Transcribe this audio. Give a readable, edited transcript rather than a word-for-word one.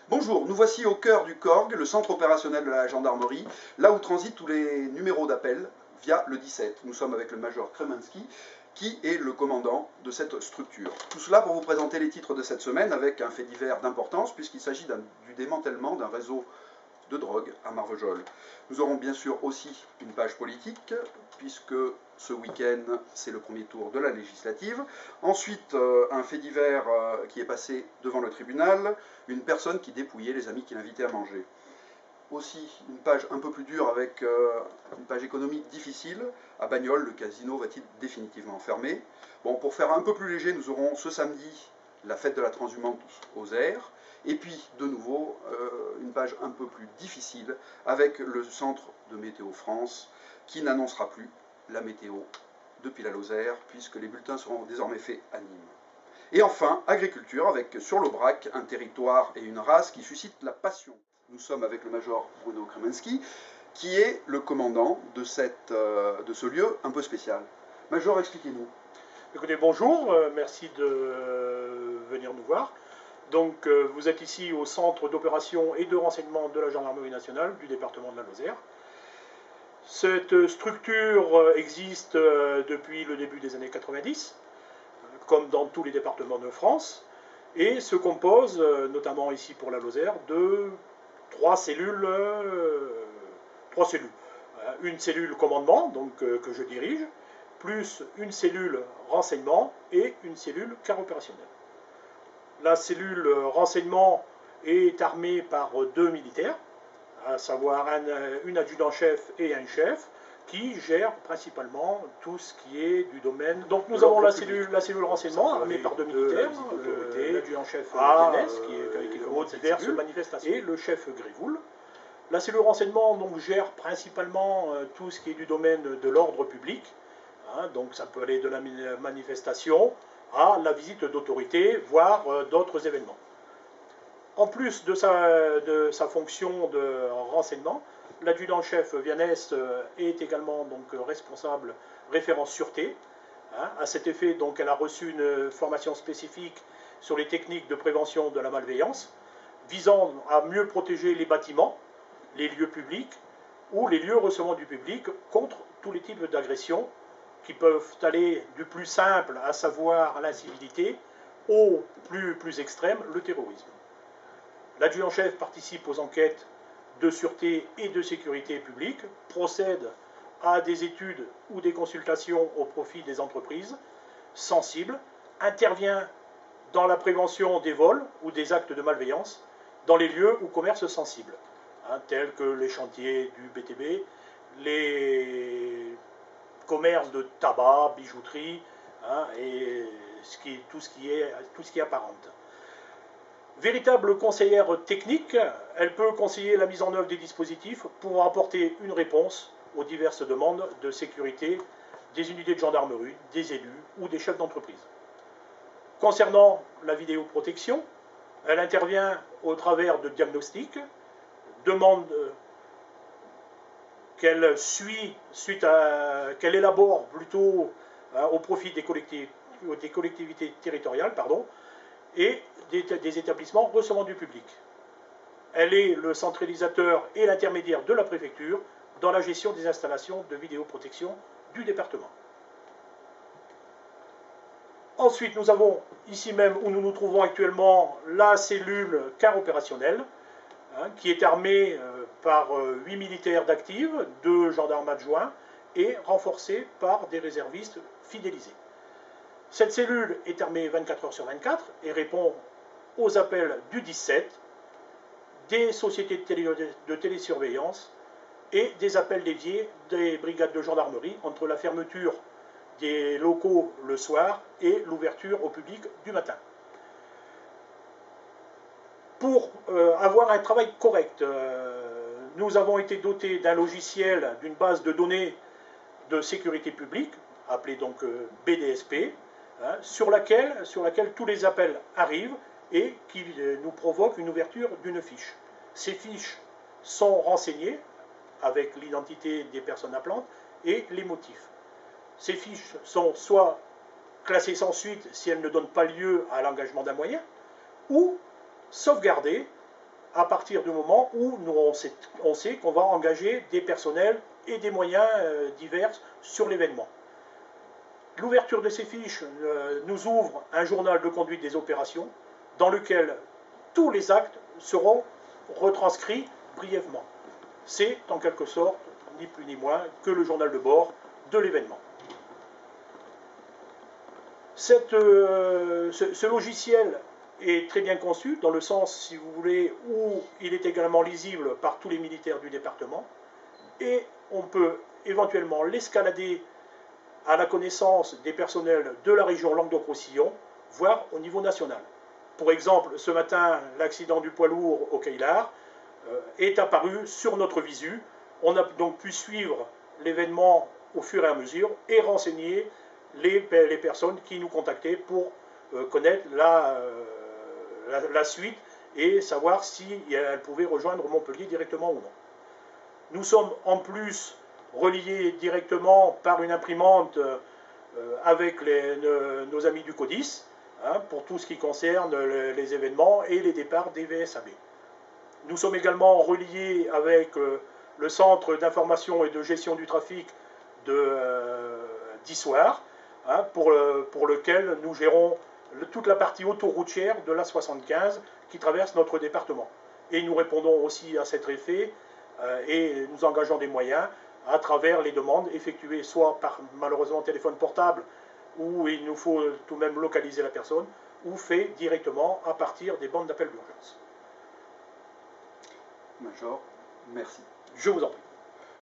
Bonjour, nous voici au cœur du CORG, le centre opérationnel de la gendarmerie, là où transitent tous les numéros d'appel via le 17. Nous sommes avec le major Kremenski, qui est le commandant de cette structure. Tout cela pour vous présenter les titres de cette semaine avec un fait divers d'importance, puisqu'il s'agit du démantèlement d'un réseau de drogue à Marvejols. Nous aurons bien sûr aussi une page politique, puisque ce week-end, c'est le premier tour de la législative. Ensuite, un fait divers qui est passé devant le tribunal, une personne qui dépouillait les amis qu'il invitait à manger. Aussi, une page un peu plus dure avec une page économique difficile. À Bagnols, le casino va-t-il définitivement fermer? Bon, pour faire un peu plus léger, nous aurons ce samedi la fête de la transhumance aux airs. Et puis, de nouveau, une page un peu plus difficile avec le centre de Météo France qui n'annoncera plus la météo depuis la Lozère, puisque les bulletins seront désormais faits à Nîmes. Et enfin, agriculture, avec sur l'Aubrac un territoire et une race qui suscitent la passion. Nous sommes avec le major Bruno Kremenski, qui est le commandant de ce lieu un peu spécial. Major, expliquez-nous. Écoutez, bonjour, merci de venir nous voir. Donc, vous êtes ici au centre d'opération et de renseignement de la gendarmerie nationale du département de la Lozère. Cette structure existe depuis le début des années 90, comme dans tous les départements de France, et se compose, notamment ici pour la Lozère, de trois cellules. Une cellule commandement, donc, que je dirige, plus une cellule renseignement et une cellule quart opérationnelle. La cellule renseignement est armée par deux militaires, à savoir une adjudant-chef et un chef, qui gèrent principalement tout ce qui est du domaine. Donc nous avons la cellule renseignement armée par deux militaires, l'adjudant-chef qui commande diverses manifestations, et le chef Grivoul. La cellule renseignement donc, gère principalement tout ce qui est du domaine de l'ordre public, donc ça peut aller de la manifestation à la visite d'autorité, voire d'autres événements. En plus de sa fonction de renseignement, l'adjudant-chef Vianès est également donc, responsable référent sûreté. À cet effet, donc, elle a reçu une formation spécifique sur les techniques de prévention de la malveillance, visant à mieux protéger les bâtiments, les lieux publics ou les lieux recevant du public contre tous les types d'agressions qui peuvent aller du plus simple, à savoir l'incivilité, au plus extrême, le terrorisme. L'adjudant-chef participe aux enquêtes de sûreté et de sécurité publique, procède à des études ou des consultations au profit des entreprises sensibles, intervient dans la prévention des vols ou des actes de malveillance dans les lieux ou commerces sensibles, tels que les chantiers du BTB, les commerces de tabac, bijouterie, et tout ce qui est apparente. Véritable conseillère technique, elle peut conseiller la mise en œuvre des dispositifs pour apporter une réponse aux diverses demandes de sécurité des unités de gendarmerie, des élus ou des chefs d'entreprise. Concernant la vidéoprotection, elle intervient au travers de diagnostics, demandes qu'elle élabore plutôt au profit des collectivités territoriales, et des établissements recevant du public. Elle est le centralisateur et l'intermédiaire de la préfecture dans la gestion des installations de vidéoprotection du département. Ensuite, nous avons ici même où nous nous trouvons actuellement la cellule quart opérationnelle, qui est armée par 8 militaires d'actifs, 2 gendarmes adjoints et renforcée par des réservistes fidélisés. Cette cellule est armée 24 heures sur 24 et répond aux appels du 17, des sociétés de télésurveillance et des appels déviés des brigades de gendarmerie entre la fermeture des locaux le soir et l'ouverture au public du matin. Pour avoir un travail correct, nous avons été dotés d'un logiciel, d'une base de données de sécurité publique, appelée donc BDSP, sur laquelle tous les appels arrivent et qui nous provoquent une ouverture d'une fiche. Ces fiches sont renseignées avec l'identité des personnes appelantes et les motifs. Ces fiches sont soit classées sans suite si elles ne donnent pas lieu à l'engagement d'un moyen, ou sauvegardées à partir du moment où on sait qu'on va engager des personnels et des moyens divers sur l'événement. L'ouverture de ces fiches nous ouvre un journal de conduite des opérations dans lequel tous les actes seront retranscrits brièvement. C'est en quelque sorte, ni plus ni moins, que le journal de bord de l'événement. Ce logiciel est très bien conçu, dans le sens, si vous voulez, où il est également lisible par tous les militaires du département, et on peut éventuellement l'escalader à la connaissance des personnels de la région Languedoc-Roussillon, voire au niveau national. Pour exemple, ce matin, l'accident du poids lourd au Caillard est apparu sur notre visu. On a donc pu suivre l'événement au fur et à mesure et renseigner les personnes qui nous contactaient pour connaître la suite et savoir si elles pouvaient rejoindre Montpellier directement ou non. Nous sommes en plus reliés directement par une imprimante avec nos amis du CODIS, pour tout ce qui concerne les événements et les départs des VSAB. Nous sommes également reliés avec le centre d'information et de gestion du trafic d'Issoire, pour lequel nous gérons toute la partie autoroutière de l'A75 qui traverse notre département. Et nous répondons aussi à cet effet et nous engageons des moyens à travers les demandes effectuées soit par malheureusement téléphone portable où il nous faut tout de même localiser la personne, ou fait directement à partir des bandes d'appel d'urgence. Major, merci. Je vous en prie.